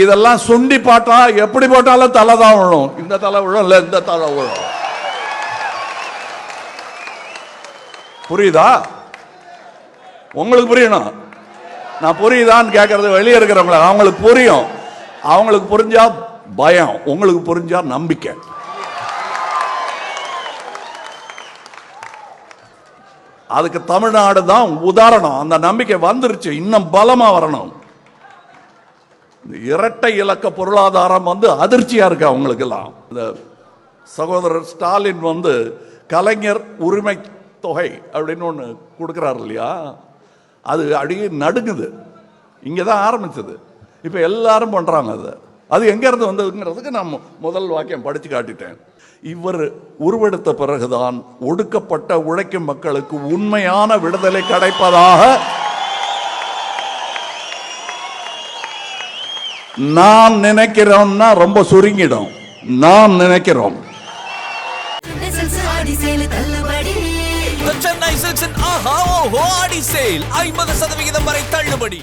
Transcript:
இதெல்லாம் சுண்டி பாட்டா எப்படி போட்டாலும் தலை தான் விழும். இந்த தலை விழும் இல்ல இந்த தலை விழும். புரியுதா? உங்களுக்கு புரியணும். நான் புரியுதான்னு கேட்கறது வெளியே இருக்கிறவங்கள. அவங்களுக்கு புரியும். அவங்களுக்கு புரிஞ்சா பயம், உங்களுக்கு புரிஞ்சா நம்பிக்கை. அதுக்கு தமிழ்நாடு தான் உதாரணம். அந்த நம்பிக்கை வந்துருச்சு, இன்னும் பலமா வரணும். இரட்டை இலக்க பொருளாதாரம் அதிர்ச்சியா இருக்கு அவங்களுக்கு எல்லாம். இந்த சகோதரர் ஸ்டாலின் கலைஞர் உரிமை தொகை அப்படின்னு ஒன்று கொடுக்கிறார் இல்லையா, அது அடியே நடுங்குது. இங்கதான் ஆரம்பிச்சது, இப்ப எல்லாரும் பண்றாங்க. அது எங்க இருந்து வந்ததுங்கிறதுக்கு நான் முதல் வாக்கியம் படிச்சு காட்டிட்டேன். இவர் உருவெடுத்த பிறகுதான் ஒடுக்கப்பட்ட உழைக்கும் மக்களுக்கு உண்மையான விடுதலை கிடைப்பதாக நாம் நினைக்கிறோம்னா ரொம்ப சுருங்கிடும். நாம் நினைக்கிறோம். Chennai Silks and Aha Oho Adi Sale 50% வரை தள்ளுபடி.